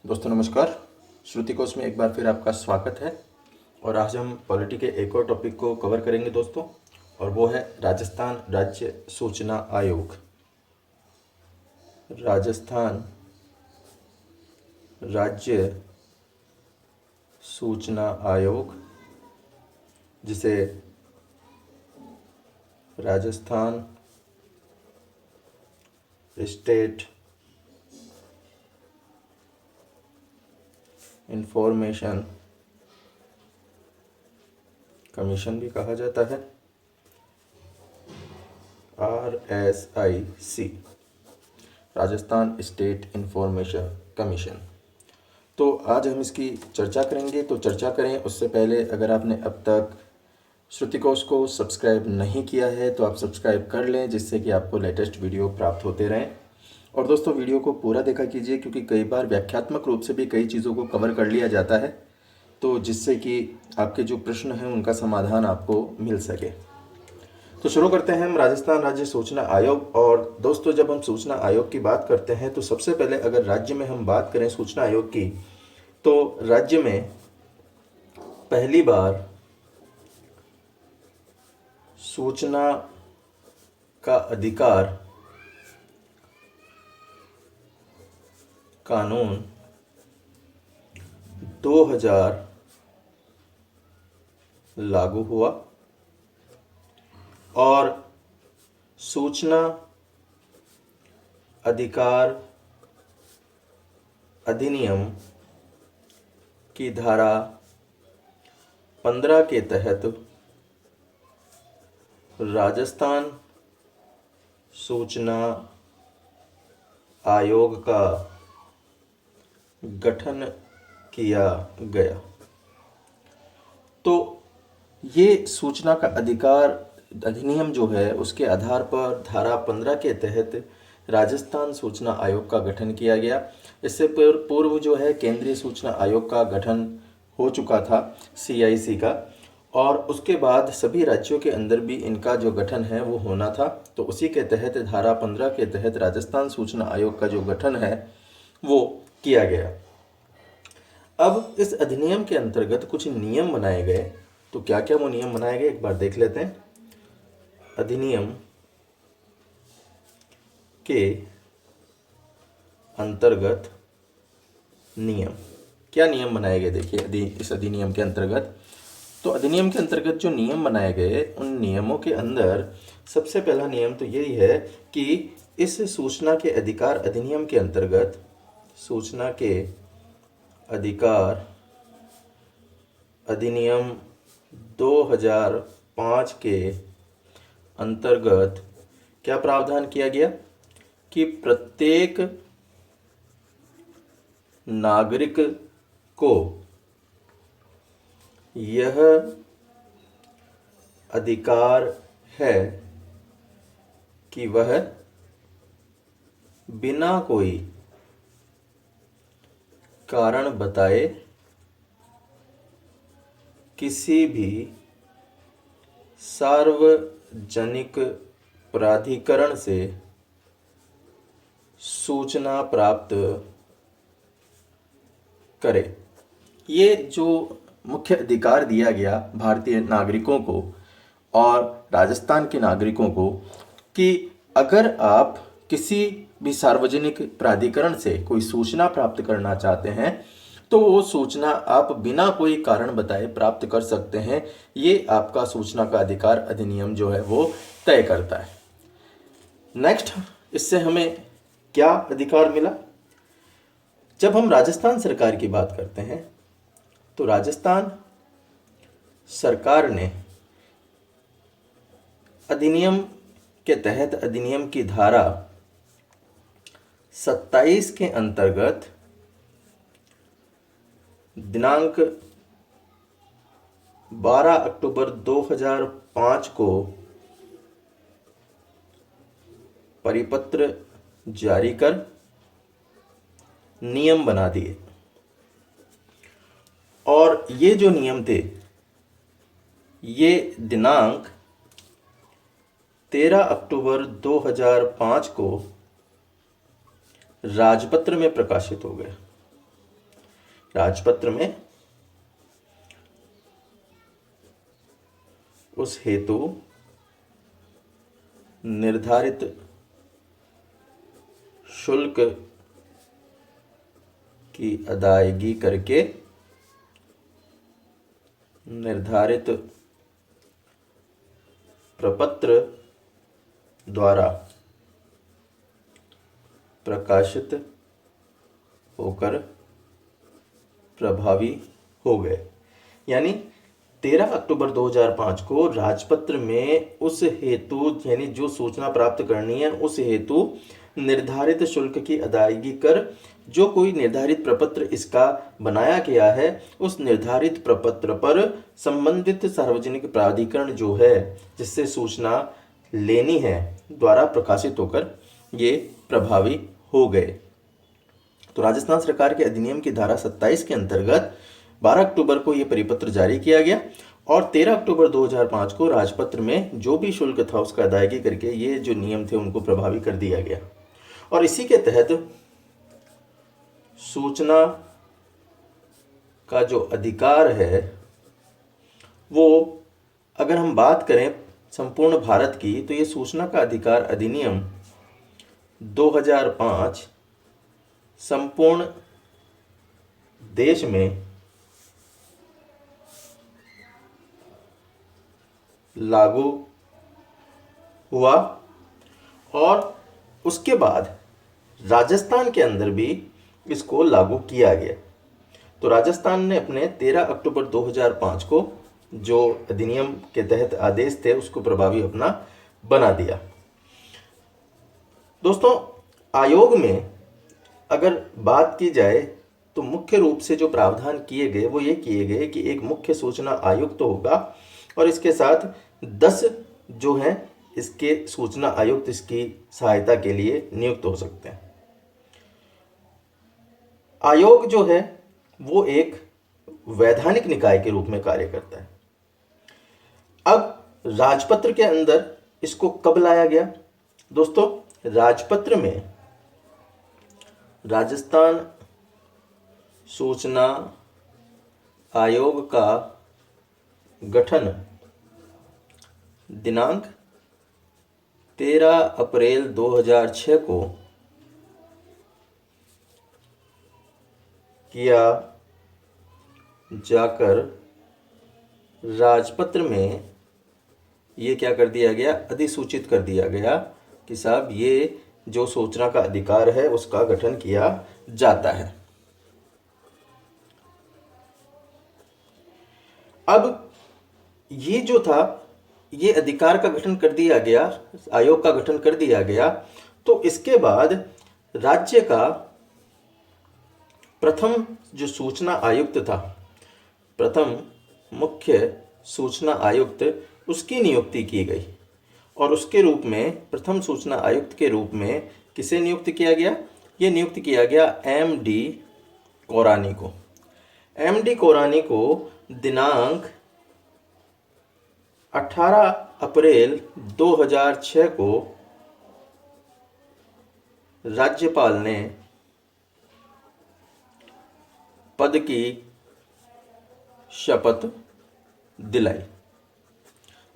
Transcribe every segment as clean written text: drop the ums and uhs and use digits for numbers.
दोस्तों नमस्कार। श्रुति कोश में एक बार फिर आपका स्वागत है। और आज हम पॉलिटी के एक और टॉपिक को कवर करेंगे दोस्तों, और वो है राजस्थान राज्य सूचना आयोग। राजस्थान राज्य सूचना आयोग, जिसे राजस्थान स्टेट इंफॉर्मेशन कमीशन भी कहा जाता है, RSIC, Rajasthan state information commission. तो आज हम इसकी चर्चा करेंगे। तो चर्चा करें उससे पहले अगर आपने अब तक श्रुति कोश को सब्सक्राइब नहीं किया है तो आप सब्सक्राइब कर लें, जिससे कि आपको लेटेस्ट वीडियो प्राप्त होते रहें। और दोस्तों वीडियो को पूरा देखा कीजिए, क्योंकि कई बार व्याख्यात्मक रूप से भी कई चीज़ों को कवर कर लिया जाता है, तो जिससे कि आपके जो प्रश्न हैं उनका समाधान आपको मिल सके। तो शुरू करते हैं हम राजस्थान राज्य सूचना आयोग। और दोस्तों जब हम सूचना आयोग की बात करते हैं तो सबसे पहले अगर राज्य में हम बात करें सूचना आयोग की, तो राज्य में पहली बार सूचना का अधिकार कानून 2000 लागू हुआ और सूचना अधिकार अधिनियम की धारा 15 के तहत राजस्थान सूचना आयोग का गठन किया गया। तो ये सूचना का अधिकार अधिनियम जो है उसके आधार पर धारा 15 के तहत राजस्थान सूचना आयोग का गठन किया गया। इससे पूर्व जो है केंद्रीय सूचना आयोग का गठन हो चुका था, CIC का, और उसके बाद सभी राज्यों के अंदर भी इनका जो गठन है वो होना था। तो उसी के तहत धारा 15 के तहत राजस्थान सूचना आयोग का जो गठन है वो किया गया। अब इस अधिनियम के अंतर्गत कुछ नियम बनाए गए। तो क्या क्या वो नियम बनाए गए एक बार देख लेते हैं। अधिनियम के अंतर्गत नियम, क्या नियम बनाए गए देखिए इस अधिनियम के अंतर्गत। तो अधिनियम के अंतर्गत जो नियम बनाए गए उन नियमों के अंदर सबसे पहला नियम तो यही है कि इस सूचना के अधिकार अधिनियम के अंतर्गत सूचना के अधिकार अधिनियम 2005 के अंतर्गत क्या प्रावधान किया गया कि प्रत्येक नागरिक को यह अधिकार है कि वह बिना कोई कारण बताए किसी भी सार्वजनिक प्राधिकरण से सूचना प्राप्त करे। ये जो मुख्य अधिकार दिया गया भारतीय नागरिकों को और राजस्थान के नागरिकों को कि अगर आप किसी भी सार्वजनिक प्राधिकरण से कोई सूचना प्राप्त करना चाहते हैं तो वो सूचना आप बिना कोई कारण बताए प्राप्त कर सकते हैं। ये आपका सूचना का अधिकार अधिनियम जो है वो तय करता है। नेक्स्ट, इससे हमें क्या अधिकार मिला। जब हम राजस्थान सरकार की बात करते हैं तो राजस्थान सरकार ने अधिनियम के तहत अधिनियम की धारा 27 के अंतर्गत दिनांक 12 अक्टूबर 2005 को परिपत्र जारी कर नियम बना दिए। और ये जो नियम थे ये दिनांक 13 अक्टूबर 2005 को राजपत्र में प्रकाशित हो गए। राजपत्र में उस हेतु निर्धारित शुल्क की अदायगी करके निर्धारित प्रपत्र द्वारा प्रकाशित होकर प्रभावी हो गए। यानी 13 अक्टूबर 2005 को राजपत्र में उस हेतु यानी जो सूचना प्राप्त करनी है उस हेतु निर्धारित शुल्क की अदायगी कर जो कोई निर्धारित प्रपत्र इसका बनाया गया है उस निर्धारित प्रपत्र पर संबंधित सार्वजनिक प्राधिकरण जो है जिससे सूचना लेनी है द्वारा प्रकाशित होकर ये प्रभावी हो गए। तो राजस्थान सरकार के अधिनियम की धारा 27 के अंतर्गत 12 अक्टूबर को ये परिपत्र जारी किया गया और 13 अक्टूबर 2005 को राजपत्र में जो भी शुल्क था उसका अदायगी करके ये जो नियम थे उनको प्रभावी कर दिया गया। और इसी के तहत सूचना का जो अधिकार है वो अगर हम बात करें संपूर्ण भारत की तो ये सूचना का अधिकार अधिनियम 2005 संपूर्ण देश में लागू हुआ और उसके बाद राजस्थान के अंदर भी इसको लागू किया गया। तो राजस्थान ने अपने 13 अक्टूबर 2005 को जो अधिनियम के तहत आदेश थे उसको प्रभावी अपना बना दिया। दोस्तों आयोग में अगर बात की जाए तो मुख्य रूप से जो प्रावधान किए गए वो ये किए गए कि एक मुख्य सूचना आयुक्त तो होगा और इसके साथ 10 जो हैं इसके सूचना आयुक्त इसकी सहायता के लिए नियुक्त हो सकते हैं। आयोग जो है वो एक वैधानिक निकाय के रूप में कार्य करता है। अब राजपत्र के अंदर इसको कब लाया गया? दोस्तों राजपत्र में राजस्थान सूचना आयोग का गठन दिनांक 13 अप्रैल 2006 को किया जाकर राजपत्र में ये क्या कर दिया गया, अधिसूचित कर दिया गया कि साहब ये जो सूचना का अधिकार है उसका गठन किया जाता है। अब ये जो था ये अधिकार का गठन कर दिया गया, आयोग का गठन कर दिया गया, तो इसके बाद राज्य का प्रथम जो सूचना आयुक्त था, प्रथम मुख्य सूचना आयुक्त, उसकी नियुक्ति की गई और उसके रूप में प्रथम सूचना आयुक्त के रूप में किसे नियुक्त किया गया? ये नियुक्त किया गया एम.डी. कोरानी को। एम.डी. कोरानी को दिनांक 18 अप्रैल 2006 को राज्यपाल ने पद की शपथ दिलाई।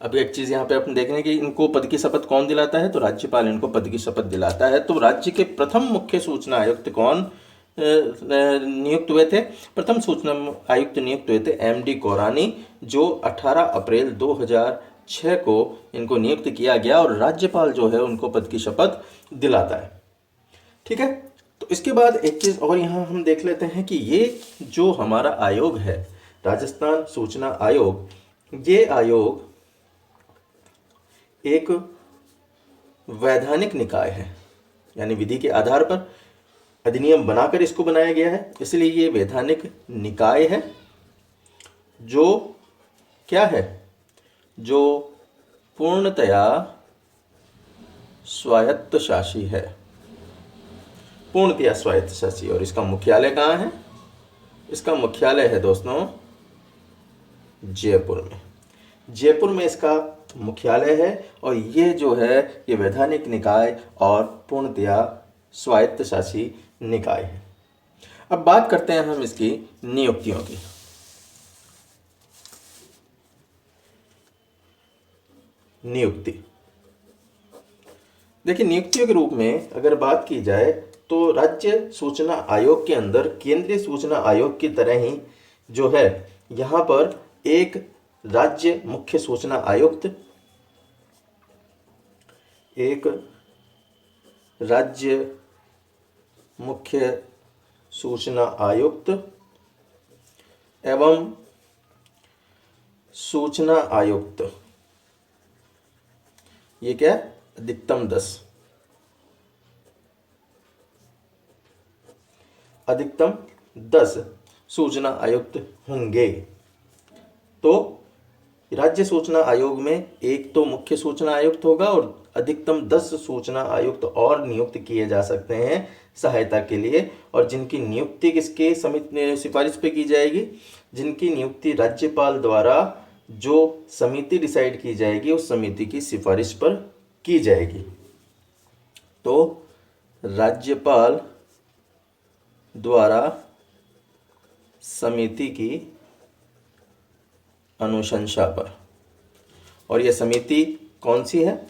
अब एक चीज़ यहाँ पे अपन देख रहे हैं कि इनको पद की शपथ कौन दिलाता है, तो राज्यपाल इनको पद की शपथ दिलाता है। तो राज्य के प्रथम मुख्य सूचना आयुक्त कौन नियुक्त हुए थे? प्रथम सूचना आयुक्त नियुक्त हुए थे एम.डी. कोरानी, जो 18 अप्रैल 2006 को इनको नियुक्त किया गया और राज्यपाल जो है उनको पद की शपथ दिलाता है। ठीक है, तो इसके बाद एक चीज़ और यहाँ हम देख लेते हैं कि ये जो हमारा आयोग है राजस्थान सूचना आयोग, ये आयोग एक वैधानिक निकाय है, यानी विधि के आधार पर अधिनियम बनाकर इसको बनाया गया है, इसलिए ये वैधानिक निकाय है जो क्या है, जो पूर्णतया स्वायत्तशासी है, पूर्णतया स्वायत्तशासी। और इसका मुख्यालय कहाँ है? इसका मुख्यालय है दोस्तों जयपुर में। जयपुर में इसका मुख्यालय है और ये जो है ये वैधानिक निकाय और पूर्णतया स्वायत्तशासी निकाय है। अब बात करते हैं हम इसकी नियुक्तियों की। नियुक्ति, देखिए नियुक्तियों के रूप में अगर बात की जाए तो राज्य सूचना आयोग के अंदर केंद्रीय सूचना आयोग की तरह ही जो है यहाँ पर एक राज्य मुख्य सूचना आयुक्त, एक राज्य मुख्य सूचना आयुक्त एवं सूचना आयुक्त, ये क्या है, अधिकतम 10, अधिकतम 10 सूचना आयुक्त होंगे। तो राज्य सूचना आयोग में एक तो मुख्य सूचना आयुक्त होगा और अधिकतम 10 सूचना आयुक्त और नियुक्त किए जा सकते हैं सहायता के लिए, और जिनकी नियुक्ति किसके समिति सिफारिश पे की जाएगी, जिनकी नियुक्ति राज्यपाल द्वारा जो समिति डिसाइड की जाएगी उस समिति की सिफारिश पर की जाएगी। तो राज्यपाल द्वारा समिति की अनुशंसा पर, और यह समिति कौन सी है,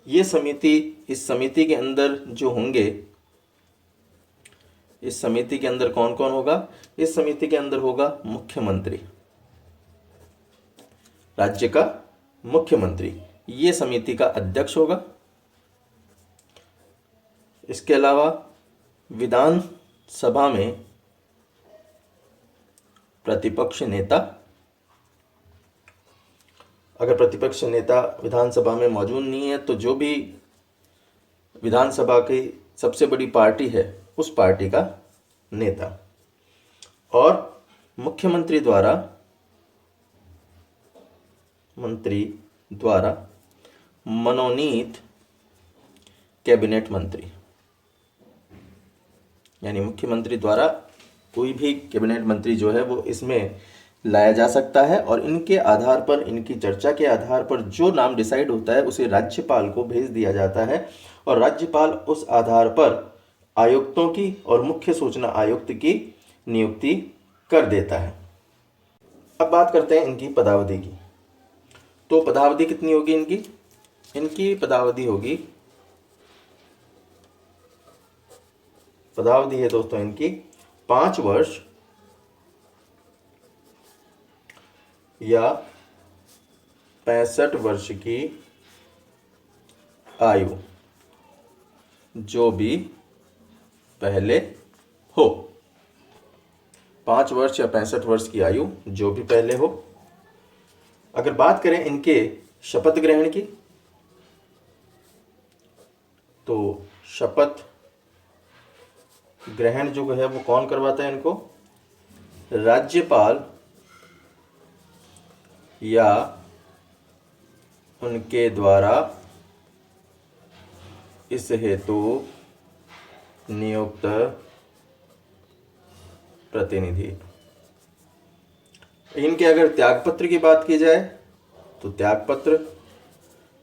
ये समिति, इस समिति के अंदर जो होंगे, इस समिति के अंदर कौन कौन होगा, इस समिति के अंदर होगा मुख्यमंत्री, राज्य का मुख्यमंत्री, ये समिति का अध्यक्ष होगा। इसके अलावा विधान सभा में प्रतिपक्ष नेता, अगर प्रतिपक्ष नेता विधानसभा में मौजूद नहीं है तो जो भी विधानसभा की सबसे बड़ी पार्टी है उस पार्टी का नेता, और मुख्यमंत्री द्वारा मनोनीत कैबिनेट मंत्री, यानी मुख्यमंत्री द्वारा कोई भी कैबिनेट मंत्री जो है वो इसमें लाया जा सकता है, और इनके आधार पर, इनकी चर्चा के आधार पर जो नाम डिसाइड होता है उसे राज्यपाल को भेज दिया जाता है, और राज्यपाल उस आधार पर आयुक्तों की और मुख्य सूचना आयुक्त की नियुक्ति कर देता है। अब बात करते हैं इनकी पदावधि की। तो पदावधि कितनी होगी इनकी, इनकी पदावधि होगी, पदावधि है दोस्तों इनकी 5 वर्ष या 65 वर्ष की आयु, जो भी पहले हो। 5 वर्ष या 65 वर्ष की आयु जो भी पहले हो। अगर बात करें इनके शपथ ग्रहण की, तो शपथ ग्रहण जो है वो कौन करवाता है इनको, राज्यपाल या उनके द्वारा इस हेतु नियुक्त प्रतिनिधि। इनके अगर त्यागपत्र की बात की जाए तो त्यागपत्र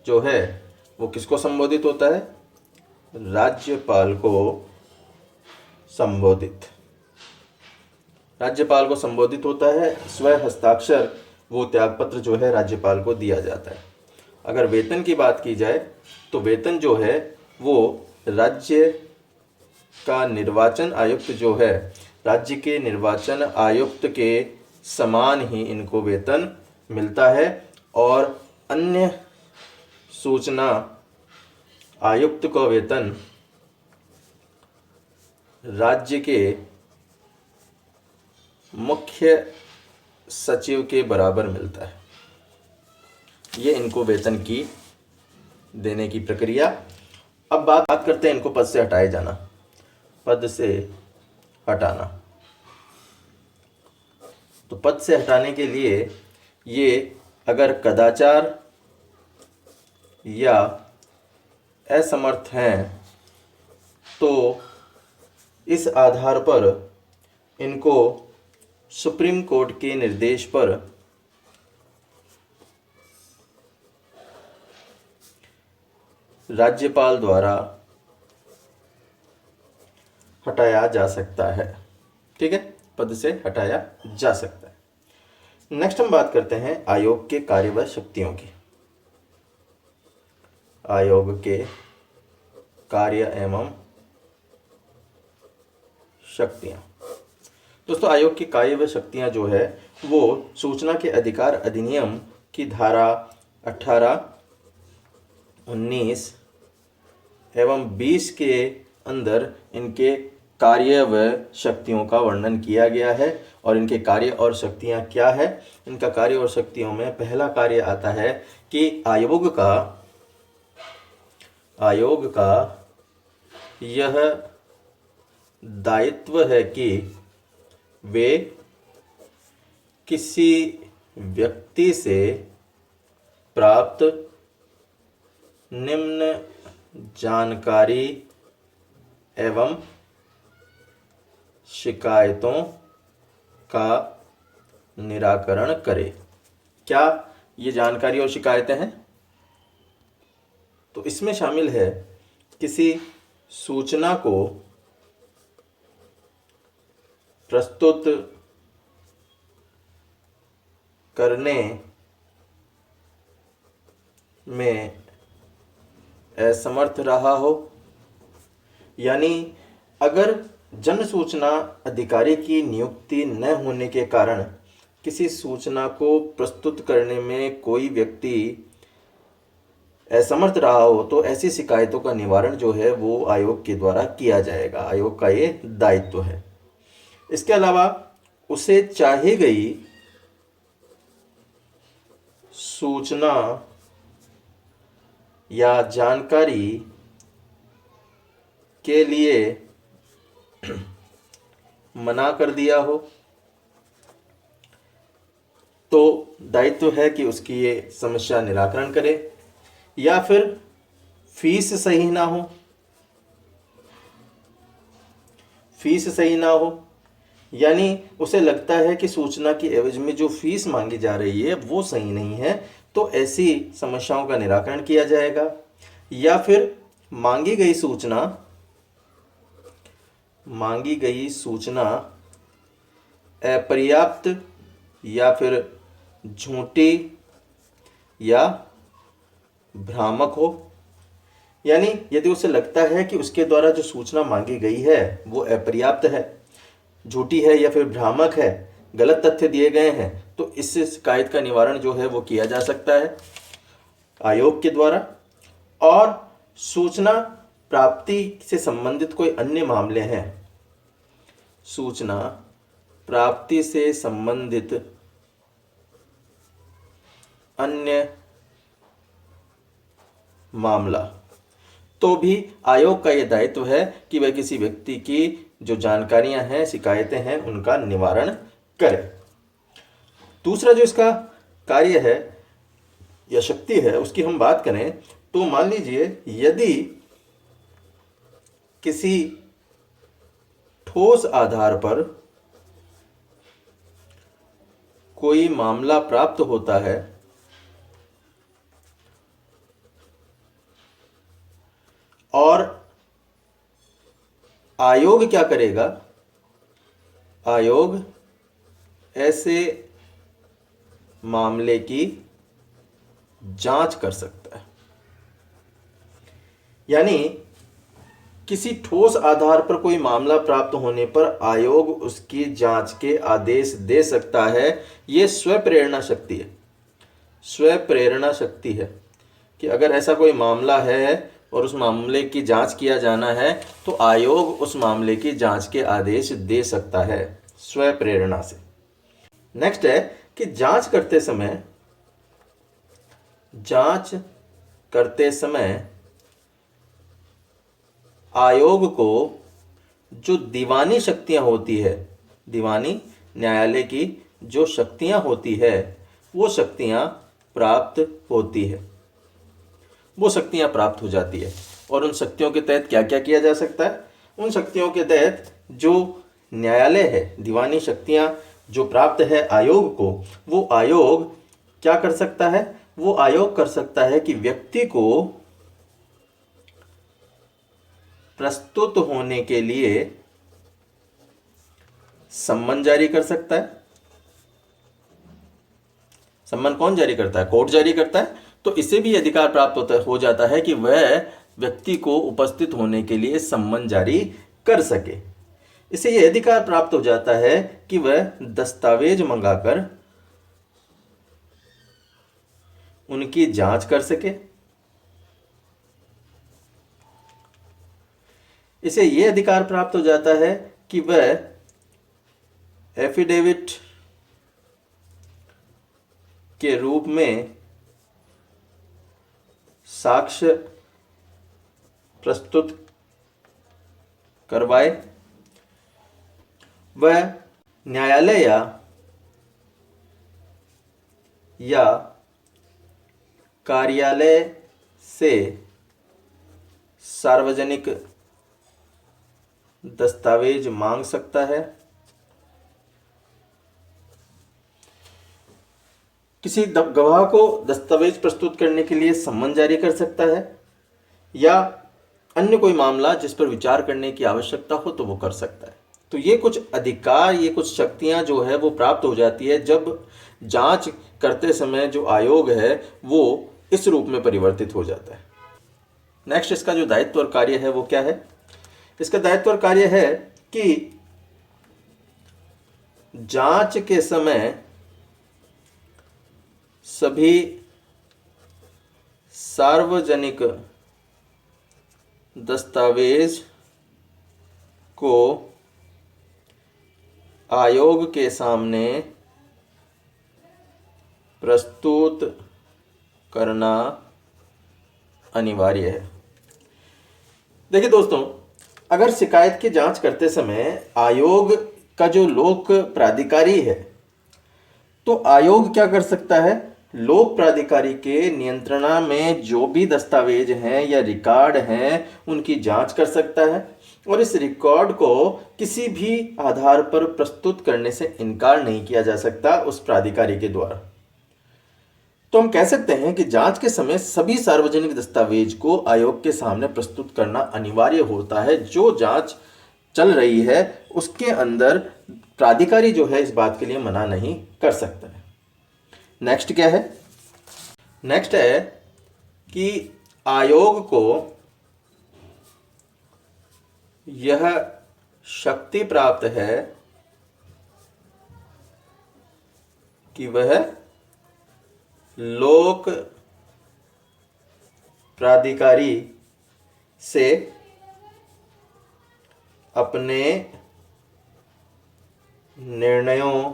जो है वो किसको संबोधित होता है, राज्यपाल को संबोधित, राज्यपाल को संबोधित होता है। स्व हस्ताक्षर वो त्यागपत्र जो है राज्यपाल को दिया जाता है। अगर वेतन की बात की जाए तो वेतन जो है वो राज्य का निर्वाचन आयुक्त जो है, राज्य के निर्वाचन आयुक्त के समान ही इनको वेतन मिलता है, और अन्य सूचना आयुक्त का वेतन राज्य के मुख्य सचिव के बराबर मिलता है। ये इनको वेतन की देने की प्रक्रिया। अब बात करते हैं इनको पद से हटाए जाना, पद से हटाना। तो पद से हटाने के लिए ये अगर कदाचार या असमर्थ हैं तो इस आधार पर इनको सुप्रीम कोर्ट के निर्देश पर राज्यपाल द्वारा हटाया जा सकता है। ठीक है, पद से हटाया जा सकता है। नेक्स्ट हम बात करते हैं आयोग के कार्य व शक्तियों की। आयोग के कार्य एवं शक्तियां। दोस्तों, आयोग की कार्य व शक्तियां जो है वो सूचना के अधिकार अधिनियम की धारा 18, 19 एवं 20 के अंदर इनके कार्य व शक्तियों का वर्णन किया गया है। और इनके कार्य और शक्तियां क्या है? इनका कार्य और शक्तियों में पहला कार्य आता है कि आयोग का यह दायित्व है कि वे किसी व्यक्ति से प्राप्त निम्न जानकारी एवं शिकायतों का निराकरण करे। क्या ये जानकारी और शिकायतें हैं? तो इसमें शामिल है किसी सूचना को प्रस्तुत करने में असमर्थ रहा हो, यानी अगर जन सूचना अधिकारी की नियुक्ति न होने के कारण किसी सूचना को प्रस्तुत करने में कोई व्यक्ति असमर्थ रहा हो तो ऐसी शिकायतों का निवारण जो है वो आयोग के द्वारा किया जाएगा। आयोग का ये दायित्व है। इसके अलावा उसे चाही गई सूचना या जानकारी के लिए मना कर दिया हो तो दायित्व है कि उसकी ये समस्या निराकरण करे। या फिर फीस सही ना हो, यानी उसे लगता है कि सूचना की एवज में जो फीस मांगी जा रही है वो सही नहीं है, तो ऐसी समस्याओं का निराकरण किया जाएगा। या फिर मांगी गई सूचना अपर्याप्त या फिर झूठी या भ्रामक हो, यानी यदि उसे लगता है कि उसके द्वारा जो सूचना मांगी गई है वो अपर्याप्त है, झूठी है या फिर भ्रामक है, गलत तथ्य दिए गए हैं, तो इस शिकायत का निवारण जो है वो किया जा सकता है आयोग के द्वारा। और सूचना प्राप्ति से संबंधित कोई अन्य मामले हैं, सूचना प्राप्ति से संबंधित अन्य मामला, तो भी आयोग का यह दायित्व है कि वह किसी व्यक्ति की जो जानकारियां हैं, शिकायतें हैं, उनका निवारण करे। दूसरा जो इसका कार्य है या शक्ति है उसकी हम बात करें तो मान लीजिए यदि किसी ठोस आधार पर कोई मामला प्राप्त होता है और आयोग क्या करेगा? आयोग ऐसे मामले की जांच कर सकता है, यानी किसी ठोस आधार पर कोई मामला प्राप्त होने पर आयोग उसकी जांच के आदेश दे सकता है। यह स्वप्रेरणा शक्ति है कि अगर ऐसा कोई मामला है और उस मामले की जांच किया जाना है तो आयोग उस मामले की जांच के आदेश दे सकता है स्वप्रेरणा से। नेक्स्ट है कि जांच करते समय आयोग को जो दीवानी शक्तियां होती है, दीवानी न्यायालय की जो शक्तियां होती है वो शक्तियां प्राप्त होती है, वो शक्तियां प्राप्त हो जाती है। और उन शक्तियों के तहत क्या क्या किया जा सकता है? उन शक्तियों के तहत जो न्यायालय है, दीवानी शक्तियां जो प्राप्त है आयोग को, वो आयोग क्या कर सकता है? वो आयोग कर सकता है कि व्यक्ति को प्रस्तुत होने के लिए सम्मन जारी कर सकता है। सम्मन कौन जारी करता है? कोर्ट जारी करता है। तो इसे भी अधिकार प्राप्त हो जाता है कि वह व्यक्ति को उपस्थित होने के लिए सम्मन जारी कर सके। इसे यह अधिकार प्राप्त हो जाता है कि वह दस्तावेज मंगाकर उनकी जांच कर सके। इसे यह अधिकार प्राप्त हो जाता है कि वह एफिडेविट के रूप में साक्ष्य प्रस्तुत करवाए। वह न्यायालय या कार्यालय से सार्वजनिक दस्तावेज मांग सकता है। किसी गवाह को दस्तावेज प्रस्तुत करने के लिए सम्मन जारी कर सकता है, या अन्य कोई मामला जिस पर विचार करने की आवश्यकता हो तो वो कर सकता है। तो ये कुछ अधिकार, ये कुछ शक्तियां जो है वो प्राप्त हो जाती है जब जांच करते समय जो आयोग है वो इस रूप में परिवर्तित हो जाता है। नेक्स्ट, इसका जो दायित्व और कार्य है वो क्या है? इसका दायित्व और कार्य है कि जांच के समय सभी सार्वजनिक दस्तावेज को आयोग के सामने प्रस्तुत करना अनिवार्य है। देखिए दोस्तों, अगर शिकायत की जांच करते समय आयोग का जो लोक प्राधिकारी है, तो आयोग क्या कर सकता है? लोक प्राधिकारी के नियंत्रणा में जो भी दस्तावेज हैं या रिकॉर्ड हैं उनकी जांच कर सकता है, और इस रिकॉर्ड को किसी भी आधार पर प्रस्तुत करने से इनकार नहीं किया जा सकता उस प्राधिकारी के द्वारा। तो हम कह सकते हैं कि जांच के समय सभी सार्वजनिक दस्तावेज को आयोग के सामने प्रस्तुत करना अनिवार्य होता है। जो जांच चल रही है उसके अंदर प्राधिकारी जो है इस बात के लिए मना नहीं कर सकता है। नेक्स्ट क्या है? नेक्स्ट है कि आयोग को यह शक्ति प्राप्त है कि वह लोक प्राधिकारी से अपने निर्णयों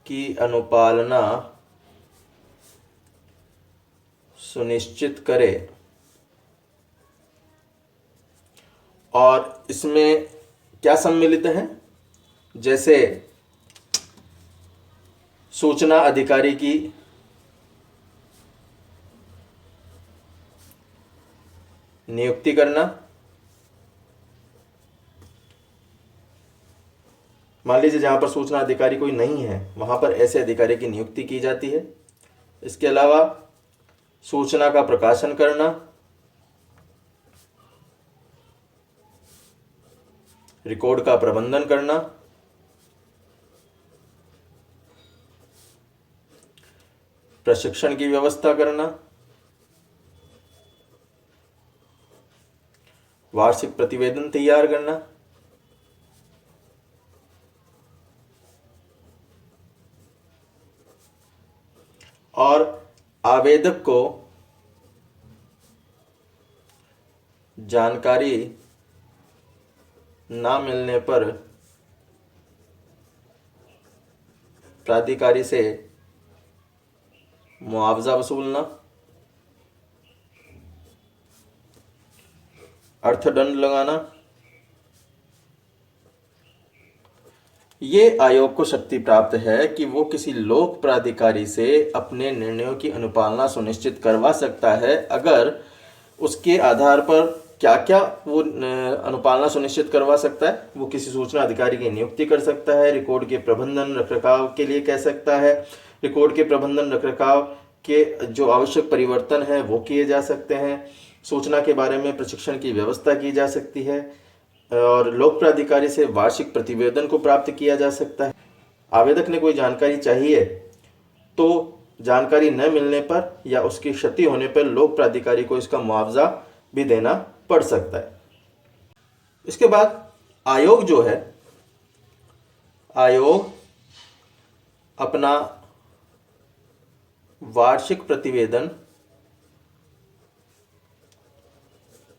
की अनुपालना सुनिश्चित करे। और इसमें क्या सम्मिलित है? जैसे सूचना अधिकारी की नियुक्ति करना। मान लीजिए जहां पर सूचना अधिकारी कोई नहीं है वहां पर ऐसे अधिकारी की नियुक्ति की जाती है। इसके अलावा सूचना का प्रकाशन करना, रिकॉर्ड का प्रबंधन करना, प्रशिक्षण की व्यवस्था करना, वार्षिक प्रतिवेदन तैयार करना, और आवेदक को जानकारी ना मिलने पर प्राधिकारी से मुआवजा वसूलना, अर्थदंड लगाना। ये आयोग को शक्ति प्राप्त है कि वो किसी लोक प्राधिकारी से अपने निर्णयों की अनुपालना सुनिश्चित करवा सकता है। अगर उसके आधार पर क्या क्या वो अनुपालना सुनिश्चित करवा सकता है, वो किसी सूचना अधिकारी की नियुक्ति कर सकता है, रिकॉर्ड के प्रबंधन रखरखाव के लिए कह सकता है, रिकॉर्ड के प्रबंधन रखरखाव के जो आवश्यक परिवर्तन है वो किए जा सकते हैं, सूचना के बारे में प्रशिक्षण की व्यवस्था की जा सकती है, और लोक प्राधिकारी से वार्षिक प्रतिवेदन को प्राप्त किया जा सकता है। आवेदक ने कोई जानकारी चाहिए तो जानकारी न मिलने पर या उसकी क्षति होने पर लोक प्राधिकारी को इसका मुआवजा भी देना पड़ सकता है। इसके बाद आयोग जो है, आयोग अपना वार्षिक प्रतिवेदन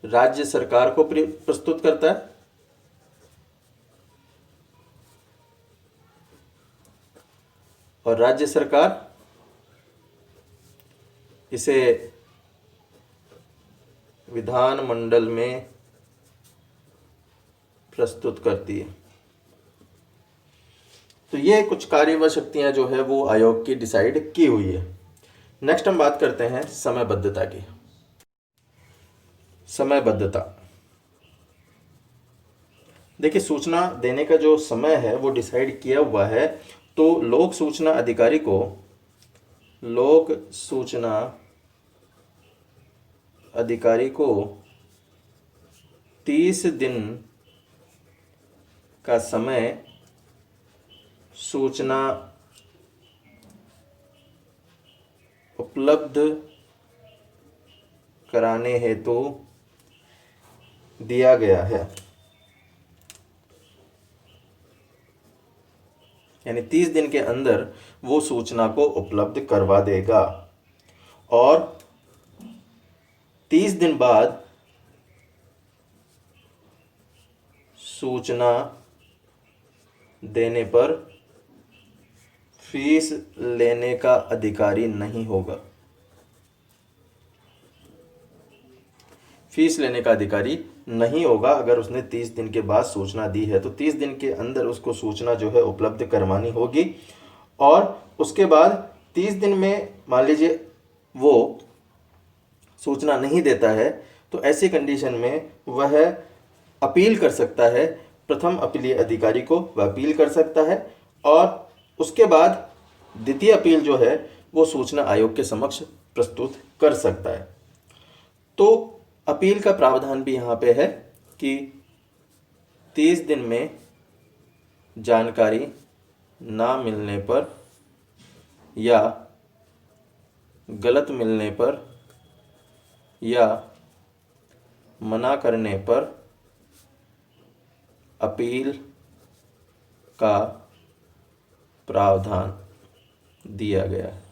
राज्य सरकार को प्रस्तुत करता है और राज्य सरकार इसे विधानमंडल में प्रस्तुत करती है। तो ये कुछ कार्य व शक्तियां जो है वो आयोग की डिसाइड की हुई है। नेक्स्ट हम बात करते हैं समयबद्धता की। समयबद्धता, देखिए सूचना देने का जो समय है वो डिसाइड किया हुआ है। तो लोक सूचना अधिकारी को, लोक सूचना अधिकारी को 30 दिन का समय सूचना उपलब्ध कराने हेतु दिया गया है। यानी 30 दिन के अंदर वो सूचना को उपलब्ध करवा देगा और 30 दिन बाद सूचना देने पर फीस लेने का अधिकारी नहीं होगा। फीस लेने का अधिकारी नहीं होगा अगर उसने 30 दिन के बाद सूचना दी है। तो 30 दिन के अंदर उसको सूचना जो है उपलब्ध करवानी होगी और उसके बाद 30 दिन में मान लीजिए वो सूचना नहीं देता है तो ऐसी कंडीशन में वह अपील कर सकता है। प्रथम अपीलीय अधिकारी को वह अपील कर सकता है और उसके बाद द्वितीय अपील जो है वो सूचना आयोग के समक्ष प्रस्तुत कर सकता है। तो अपील का प्रावधान भी यहाँ पे है कि 30 दिन में जानकारी ना मिलने पर या गलत मिलने पर या मना करने पर अपील का प्रावधान दिया गया है।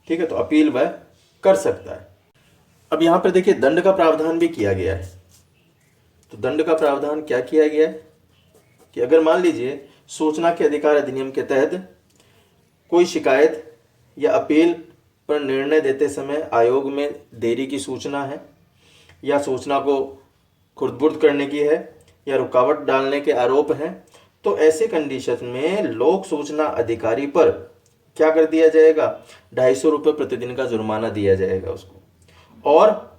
ठीक है, तो अपील वह कर सकता है। अब यहाँ पर देखिए दंड का प्रावधान भी किया गया है। तो दंड का प्रावधान क्या किया गया है कि अगर मान लीजिए सूचना के अधिकार अधिनियम के तहत कोई शिकायत या अपील पर निर्णय देते समय आयोग में देरी की सूचना है या सूचना को खुर्द-बुर्द करने की है या रुकावट डालने के आरोप हैं, तो ऐसे कंडीशन में लोक सूचना अधिकारी पर क्या कर दिया जाएगा, 250 रुपये प्रतिदिन का जुर्माना दिया जाएगा उसको और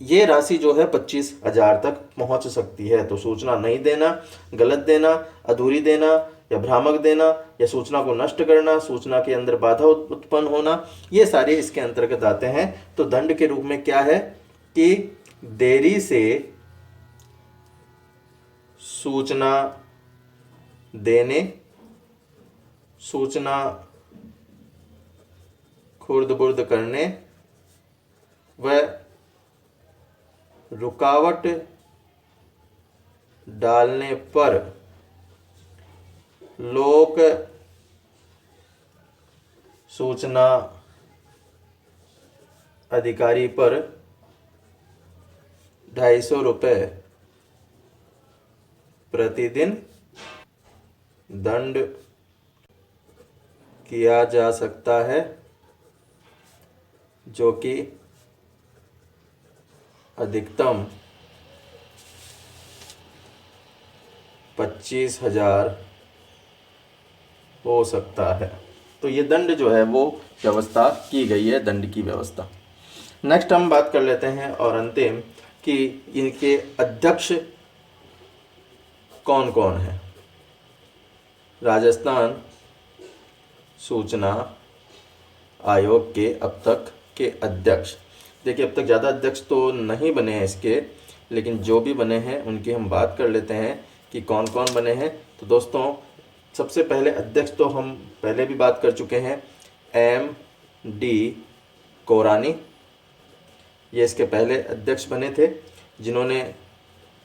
ये राशि जो है 25,000 तक पहुंच सकती है। तो सूचना नहीं देना, गलत देना, अधूरी देना या भ्रामक देना या सूचना को नष्ट करना, सूचना के अंदर बाधा उत्पन्न होना, ये सारे इसके अंतर्गत आते हैं। तो दंड के रूप में क्या है कि देरी से सूचना देने, सूचना खुर्द-बुर्द करने व रुकावट डालने पर लोक सूचना अधिकारी पर 250 रुपये प्रतिदिन दंड किया जा सकता है, जो कि अधिकतम 25,000 हो सकता है। तो ये दंड जो है वो व्यवस्था की गई है, दंड की व्यवस्था। नेक्स्ट हम बात कर लेते हैं और अंतिम कि इनके अध्यक्ष कौन कौन है। राजस्थान सूचना आयोग के अब तक के अध्यक्ष, देखिए अब तक ज़्यादा अध्यक्ष तो नहीं बने हैं इसके, लेकिन जो भी बने हैं उनकी हम बात कर लेते हैं कि कौन कौन बने हैं। तो दोस्तों, सबसे पहले अध्यक्ष तो हम पहले भी बात कर चुके हैं, एम डी कोरानी। ये इसके पहले अध्यक्ष बने थे, जिन्होंने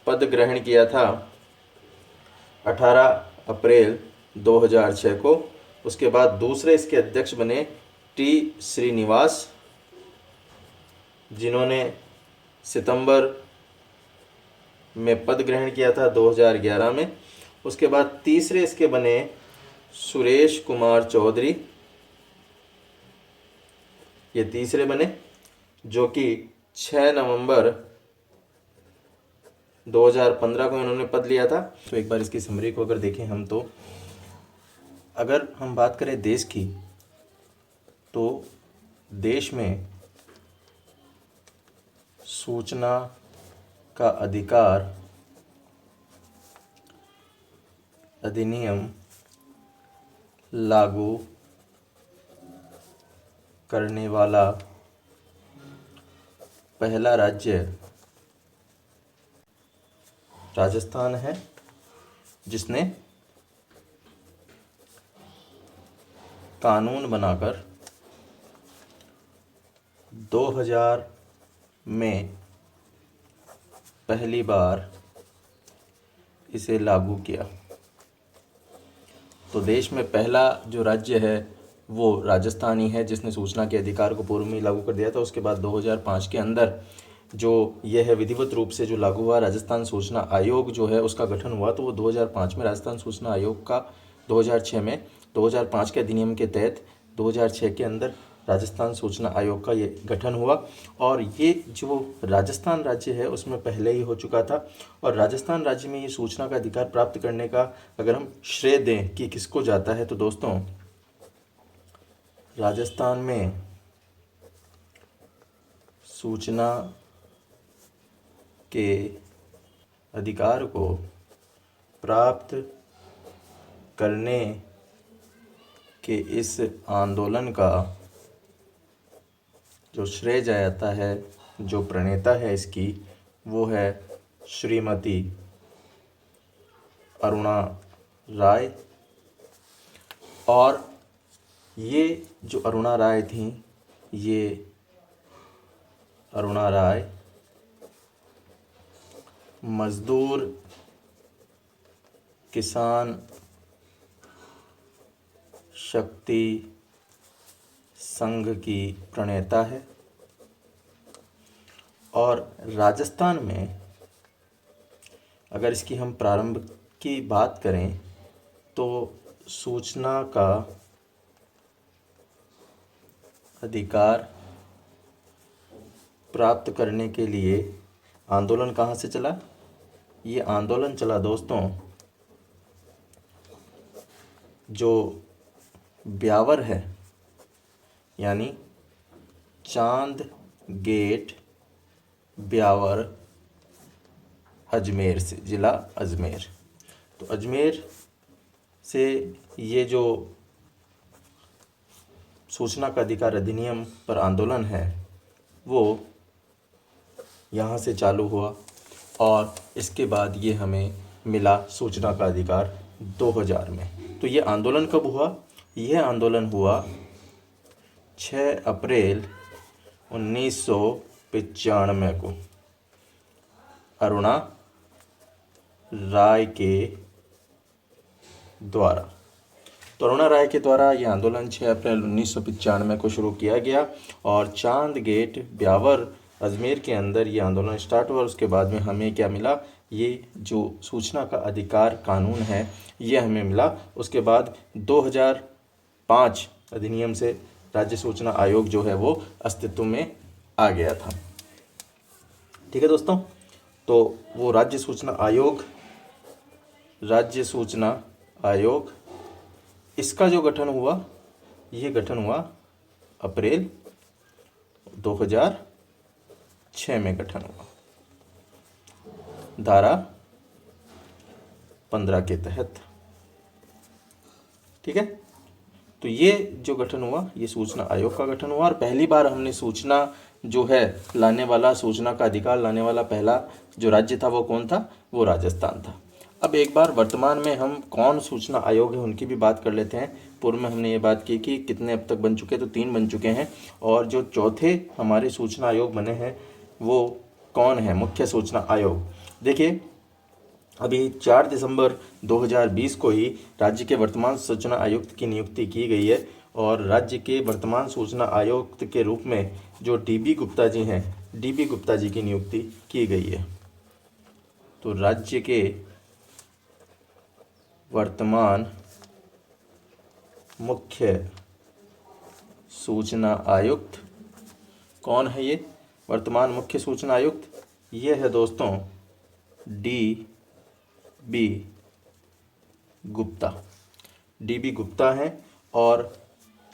पद ग्रहण किया था 18 अप्रैल 2006 को। उसके बाद दूसरे इसके अध्यक्ष बने टी श्रीनिवास, जिन्होंने सितंबर में पद ग्रहण किया था 2011 में। उसके बाद तीसरे इसके बने सुरेश कुमार चौधरी, ये तीसरे बने, जो कि 6 नवंबर 2015 को इन्होंने पद लिया था। तो एक बार इसकी समरी को अगर देखें हम, तो अगर हम बात करें देश की, तो देश में सूचना का अधिकार अधिनियम लागू करने वाला पहला राज्य राजस्थान है, जिसने कानून बनाकर 2000 में पहली बार इसे लागू किया। तो देश में पहला जो राज्य है वो राजस्थान ही है, जिसने सूचना के अधिकार को पूर्व में ही लागू कर दिया था। उसके बाद 2005 के अंदर जो यह है विधिवत रूप से जो लागू हुआ, राजस्थान सूचना आयोग जो है उसका गठन हुआ। तो वो 2005 में राजस्थान सूचना आयोग का 2006 में 2005 के अधिनियम के तहत 2006 के अंदर राजस्थान सूचना आयोग का ये गठन हुआ। और ये जो राजस्थान राज्य है उसमें पहले ही हो चुका था। और राजस्थान राज्य में ये सूचना का अधिकार प्राप्त करने का अगर हम श्रेय दें कि किसको जाता है, तो दोस्तों राजस्थान में सूचना के अधिकार को प्राप्त करने के इस आंदोलन का जो श्रेय जाता है, जो प्रणेता है इसकी, वो है श्रीमती अरुणा राय। और ये जो अरुणा राय थी, ये अरुणा राय मजदूर किसान शक्ति संघ की प्रणेता है। और राजस्थान में अगर इसकी हम प्रारंभ की बात करें, तो सूचना का अधिकार प्राप्त करने के लिए आंदोलन कहाँ से चला? ये आंदोलन चला दोस्तों जो ब्यावर है, यानी चांद गेट ब्यावर अजमेर से, ज़िला अजमेर। तो अजमेर से ये जो सूचना का अधिकार अधिनियम पर आंदोलन है वो यहाँ से चालू हुआ। और इसके बाद ये हमें मिला सूचना का अधिकार 2000 में। तो ये आंदोलन कब हुआ? यह आंदोलन हुआ 6 अप्रैल 1995 को अरुणा राय के द्वारा। तो अरुणा राय के द्वारा ये आंदोलन 6 अप्रैल 1995 को शुरू किया गया और चांद गेट ब्यावर अजमेर के अंदर ये आंदोलन स्टार्ट हुआ। उसके बाद में हमें क्या मिला? ये जो सूचना का अधिकार कानून है ये हमें मिला। उसके बाद 2005 अधिनियम से राज्य सूचना आयोग जो है वो अस्तित्व में आ गया था। ठीक है दोस्तों, तो वो राज्य सूचना आयोग इसका जो गठन हुआ, ये गठन हुआ अप्रैल 2006 में गठन हुआ, धारा 15 के तहत। ठीक है, तो ये जो गठन हुआ ये सूचना आयोग का गठन हुआ और पहली बार हमने सूचना जो है लाने वाला, सूचना का अधिकार लाने वाला पहला जो राज्य था वो कौन था? वो राजस्थान था। अब एक बार वर्तमान में हम कौन सूचना आयोग है उनकी भी बात कर लेते हैं। पूर्व में हमने ये बात की कि कितने अब तक बन चुके, तो 3 बन चुके हैं। और जो चौथे हमारे सूचना आयोग बने हैं वो कौन है? मुख्य सूचना आयोग। देखिए, अभी 4 दिसंबर 2020 को ही राज्य के वर्तमान सूचना आयुक्त की नियुक्ति की गई है। और राज्य के वर्तमान सूचना आयुक्त के रूप में जो डीबी गुप्ता जी हैं, डीबी गुप्ता जी की नियुक्ति की गई है। तो राज्य के वर्तमान मुख्य सूचना आयुक्त कौन है? ये वर्तमान मुख्य सूचना आयुक्त ये है दोस्तों डी बी गुप्ता हैं। और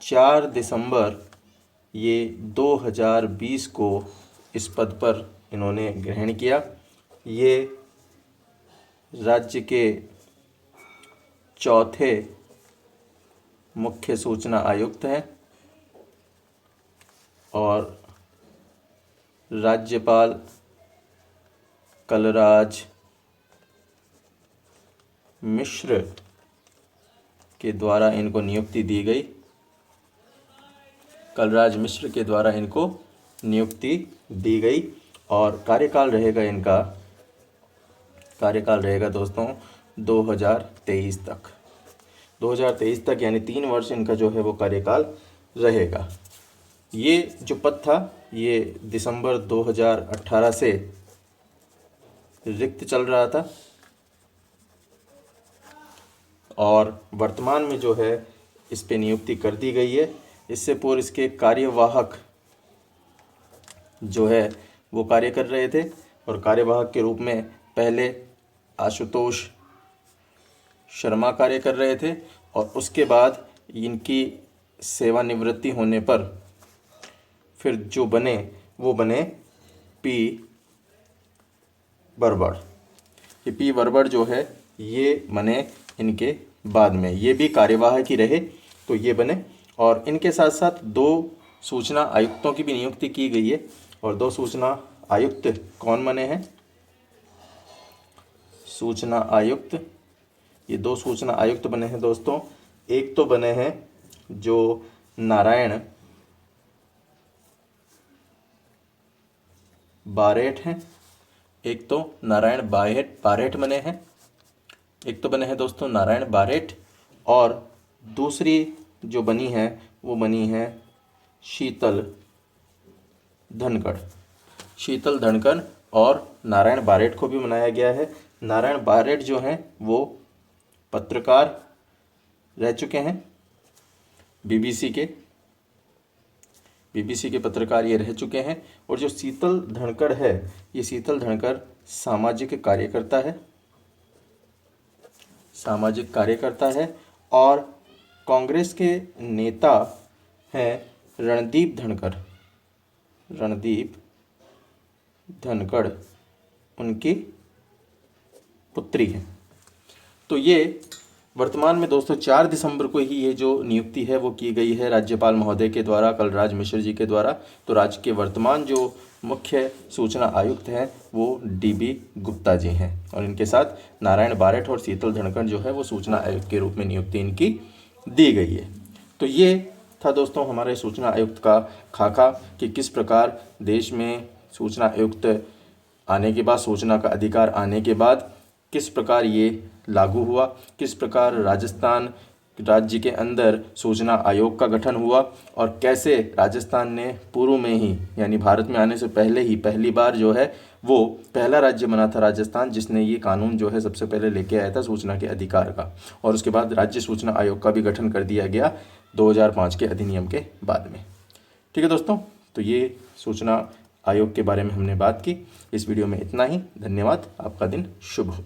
4 दिसंबर ये 2020 को इस पद पर इन्होंने ग्रहण किया। ये राज्य के चौथे मुख्य सूचना आयुक्त हैं और राज्यपाल कलराज मिश्र के द्वारा इनको नियुक्ति दी गई। कलराज मिश्र के द्वारा इनको नियुक्ति दी गई और कार्यकाल रहेगा दोस्तों 2023 तक। 2023 तक यानी 3 वर्ष इनका जो है वो कार्यकाल रहेगा। ये जो पद था ये दिसंबर 2018 से रिक्त चल रहा था और वर्तमान में जो है इस पे नियुक्ति कर दी गई है। इससे पूर्व इसके कार्यवाहक जो है वो कार्य कर रहे थे और कार्यवाहक के रूप में पहले आशुतोष शर्मा कार्य कर रहे थे और उसके बाद इनकी सेवानिवृत्ति होने पर फिर जो बने वो बने पी बरबड़। ये पी बरबड़ जो है ये बने इनके बाद में, ये भी कार्यवाहक ही रहे तो ये बने। और इनके साथ साथ 2 सूचना आयुक्तों की भी नियुक्ति की गई है। और 2 सूचना आयुक्त कौन बने हैं? सूचना आयुक्त, ये 2 सूचना आयुक्त बने हैं दोस्तों। एक तो बने हैं जो नारायण बारेठ हैं, एक तो नारायण बारेठ बने हैं, एक तो बने हैं दोस्तों नारायण बारेठ। और दूसरी जो बनी है वो बनी है शीतल धनकड़ और नारायण बारेठ को भी बनाया गया है। नारायण बारेठ जो हैं वो पत्रकार रह चुके हैं, बीबीसी के पत्रकार ये रह चुके हैं। और जो शीतल धनकड़ है, ये शीतल धनकड़ सामाजिक कार्यकर्ता है और कांग्रेस के नेता हैं रणदीप धनकड़ उनकी पुत्री है। तो ये वर्तमान में दोस्तों 4 दिसंबर को ही ये जो नियुक्ति है वो की गई है राज्यपाल महोदय के द्वारा, कलराज मिश्र जी के द्वारा। तो राज्य के वर्तमान जो मुख्य सूचना आयुक्त हैं वो डीबी गुप्ता जी हैं और इनके साथ नारायण बारेठ और शीतल धनकड़ जो है वो सूचना आयुक्त के रूप में नियुक्ति इनकी दी गई है। तो ये था दोस्तों हमारे सूचना आयुक्त का खाका कि किस प्रकार देश में सूचना आयुक्त आने के बाद, सूचना का अधिकार आने के बाद किस प्रकार ये लागू हुआ, किस प्रकार राजस्थान राज्य के अंदर सूचना आयोग का गठन हुआ और कैसे राजस्थान ने पूर्व में ही यानी भारत में आने से पहले ही पहली बार जो है वो पहला राज्य बना था राजस्थान जिसने ये कानून जो है सबसे पहले लेके आया था सूचना के अधिकार का। और उसके बाद राज्य सूचना आयोग का भी गठन कर दिया गया 2005 के अधिनियम के बाद में। ठीक है दोस्तों, तो ये सूचना आयोग के बारे में हमने बात की। इस वीडियो में इतना ही। धन्यवाद। आपका दिन शुभ हो।